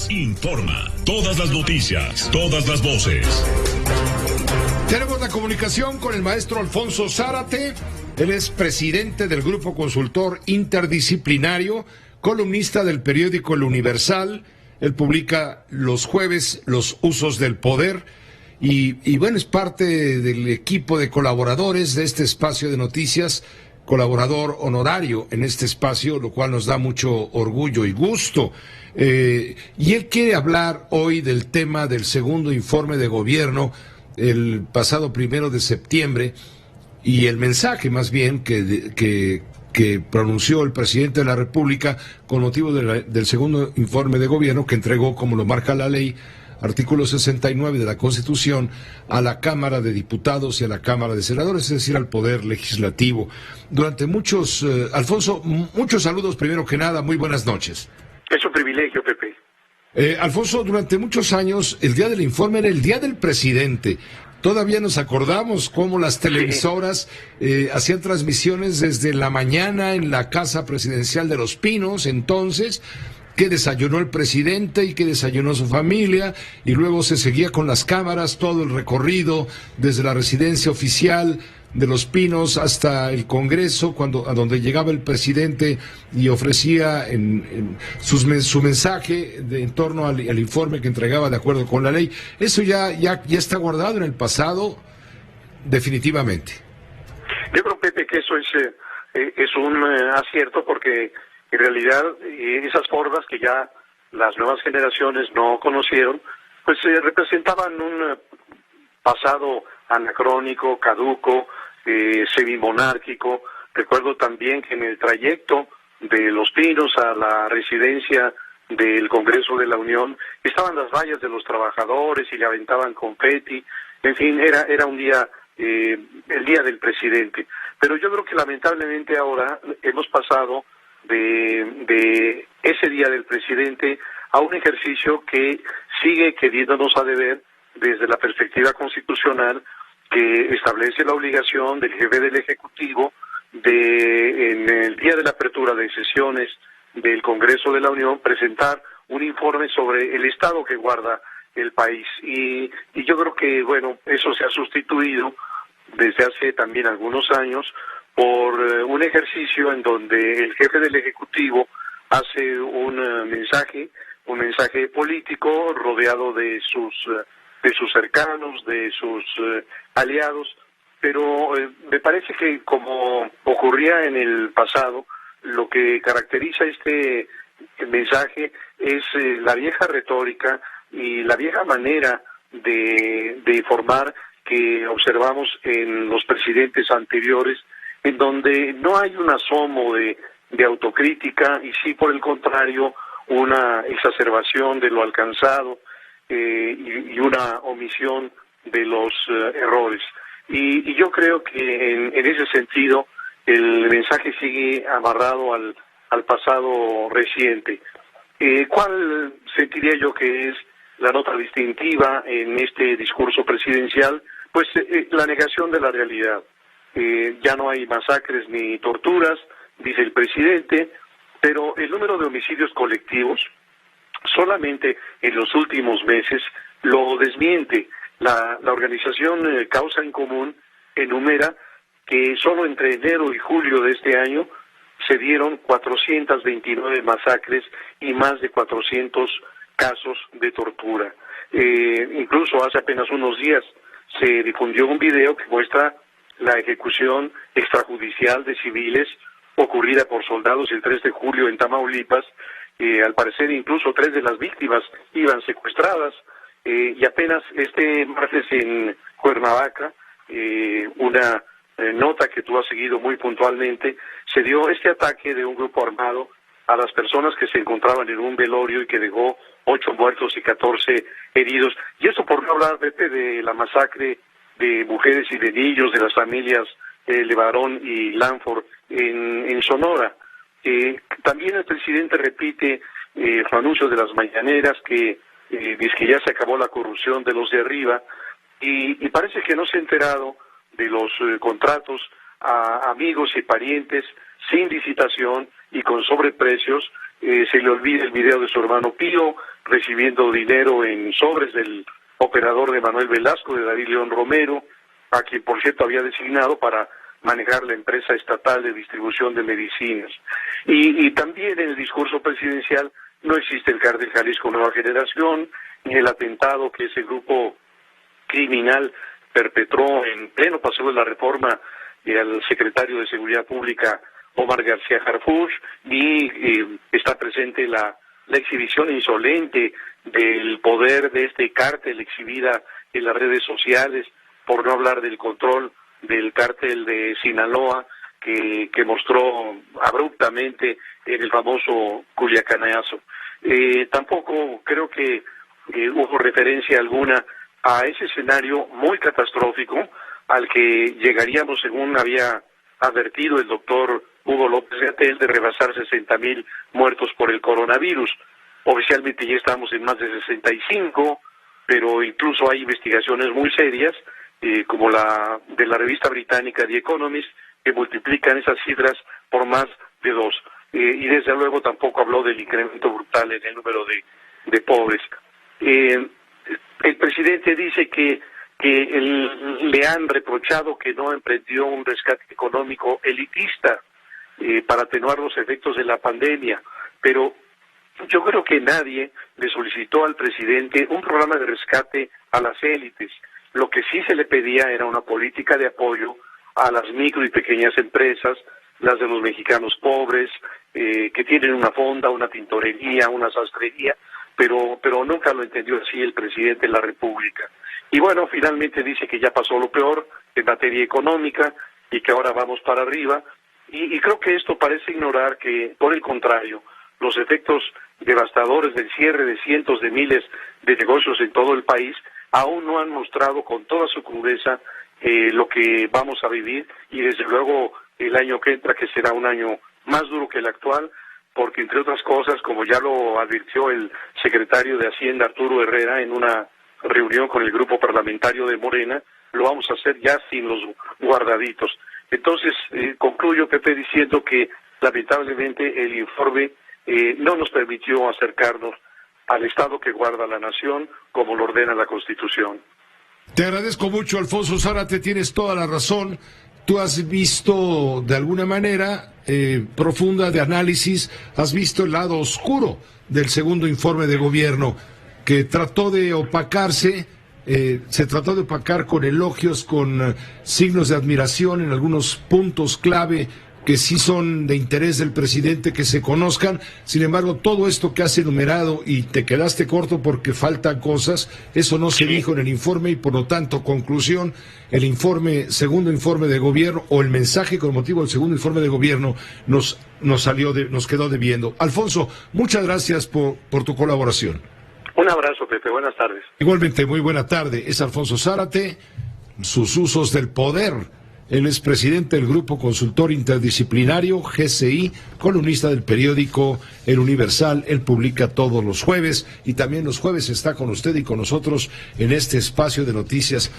informa. Todas las noticias, todas las voces. Tenemos la comunicación con el maestro Alfonso Zárate. Él es presidente del Grupo Consultor Interdisciplinario, columnista del periódico El Universal. Él publica los jueves Los Usos del Poder. Y bueno, es parte del equipo de colaboradores de este espacio de noticias, colaborador honorario en este espacio, lo cual nos da mucho orgullo y gusto. Y él quiere hablar hoy del tema del segundo informe de gobierno, el pasado 1 de septiembre, y el mensaje más bien que pronunció el presidente de la República con motivo del segundo informe de gobierno que entregó, como lo marca la ley, artículo 69 de la Constitución, a la Cámara de Diputados y a la Cámara de Senadores, es decir, al Poder Legislativo. Durante Alfonso, muchos saludos primero que nada, muy buenas noches. Es un privilegio, Pepe. Alfonso, durante muchos años el día del informe era el día del presidente. Todavía nos acordamos cómo las televisoras hacían transmisiones desde la mañana en la Casa Presidencial de Los Pinos, entonces, que desayunó el presidente y que desayunó su familia, y luego se seguía con las cámaras todo el recorrido desde la residencia oficial de Los Pinos hasta el Congreso, a donde llegaba el presidente y ofrecía su mensaje en torno al informe que entregaba de acuerdo con la ley. Eso ya está guardado en el pasado, definitivamente. Yo creo, Pepe, que eso es un acierto, porque en realidad esas formas que ya las nuevas generaciones no conocieron, pues representaban un pasado anacrónico, caduco, semimonárquico. Recuerdo también que en el trayecto de Los Pinos a la residencia del Congreso de la Unión estaban las vallas de los trabajadores y le aventaban confeti. En fin, era un día, el día del presidente. Pero yo creo que lamentablemente ahora hemos pasado de ese día del presidente a un ejercicio que sigue queriéndonos a deber desde la perspectiva constitucional, que establece la obligación del jefe del Ejecutivo de, en el día de la apertura de sesiones del Congreso de la Unión, presentar un informe sobre el estado que guarda el país. Y yo creo que, bueno, eso se ha sustituido desde hace también algunos años por un ejercicio en donde el jefe del Ejecutivo hace un mensaje político rodeado de sus cercanos, de sus aliados, pero me parece que, como ocurría en el pasado, lo que caracteriza este mensaje es la vieja retórica y la vieja manera de informar que observamos en los presidentes anteriores, en donde no hay un asomo de autocrítica y sí, por el contrario, una exacerbación de lo alcanzado y una omisión de los errores. Y yo creo que en ese sentido el mensaje sigue amarrado al pasado reciente. ¿Cuál sentiría yo que es la nota distintiva en este discurso presidencial? Pues la negación de la realidad. Ya no hay masacres ni torturas, dice el presidente, pero el número de homicidios colectivos solamente en los últimos meses lo desmiente. La organización Causa en Común enumera que solo entre enero y julio de este año se dieron 429 masacres y más de 400 casos de tortura. Incluso hace apenas unos días se difundió un video que muestra la ejecución extrajudicial de civiles ocurrida por soldados el 3 de julio en Tamaulipas. Al parecer incluso 3 de las víctimas iban secuestradas, y apenas este martes en Cuernavaca, una nota que tú has seguido muy puntualmente, se dio este ataque de un grupo armado a las personas que se encontraban en un velorio y que dejó 8 muertos y 14 heridos. Y eso por no hablar, Pepe, de la masacre de mujeres y de niños de las familias Levarón y Lanford en Sonora. También el presidente repite su anuncio de las mañaneras que dice que ya se acabó la corrupción de los de arriba, y parece que no se ha enterado de los contratos a amigos y parientes sin licitación y con sobreprecios. Se le olvida el video de su hermano Pío, recibiendo dinero en sobres del operador de Manuel Velasco, de David León Romero, a quien por cierto había designado para manejar la empresa estatal de distribución de medicinas. Y también en el discurso presidencial no existe el Cártel Jalisco Nueva Generación, ni el atentado que ese grupo criminal perpetró en pleno paseo de la reforma al secretario de Seguridad Pública Omar García Harfuch, ni está presente la exhibición insolente del poder de este cártel exhibida en las redes sociales, por no hablar del control del cártel de Sinaloa que mostró abruptamente en el famoso Culiacanazo. Tampoco creo que hubo referencia alguna a ese escenario muy catastrófico al que llegaríamos, según había advertido el doctor Hugo López-Gatell, de rebasar 60,000 muertos por el coronavirus. Oficialmente ya estamos en más de 65, pero incluso hay investigaciones muy serias, como la de la revista británica The Economist, que multiplican esas cifras por más de 2. Y desde luego tampoco habló del incremento brutal en el número de pobres. El presidente dice que le han reprochado que no emprendió un rescate económico elitista para atenuar los efectos de la pandemia, pero yo creo que nadie le solicitó al presidente un programa de rescate a las élites. Lo que sí se le pedía era una política de apoyo a las micro y pequeñas empresas, las de los mexicanos pobres, que tienen una fonda, una tintorería, una sastrería, pero nunca lo entendió así el presidente de la República. Y bueno, finalmente dice que ya pasó lo peor en materia económica y que ahora vamos para arriba, y creo que esto parece ignorar que, por el contrario, los efectos devastadores del cierre de cientos de miles de negocios en todo el país aún no han mostrado con toda su crudeza lo que vamos a vivir, y desde luego el año que entra, que será un año más duro que el actual, porque entre otras cosas, como ya lo advirtió el secretario de Hacienda Arturo Herrera en una reunión con el grupo parlamentario de Morena, lo vamos a hacer ya sin los guardaditos. Entonces, concluyo, Pepe, diciendo que lamentablemente el informe no nos permitió acercarnos al Estado que guarda la nación como lo ordena la Constitución. Te agradezco mucho, Alfonso Zárate, tienes toda la razón. Tú has visto de alguna manera profunda de análisis, has visto el lado oscuro del segundo informe de gobierno, que trató de opacarse, se trató de opacar con elogios, con signos de admiración en algunos puntos clave que sí son de interés del presidente que se conozcan. Sin embargo, todo esto que has enumerado, y te quedaste corto porque faltan cosas, eso no se dijo en el informe, y por lo tanto, conclusión, el segundo informe de gobierno, o el mensaje con motivo del segundo informe de gobierno, nos quedó debiendo. Alfonso, muchas gracias por tu colaboración. Un abrazo, Pepe, buenas tardes. Igualmente, muy buena tarde. Es Alfonso Zárate, sus usos del poder. Él es presidente del Grupo Consultor Interdisciplinario, GCI, columnista del periódico El Universal. Él publica todos los jueves, y también los jueves está con usted y con nosotros en este espacio de noticias.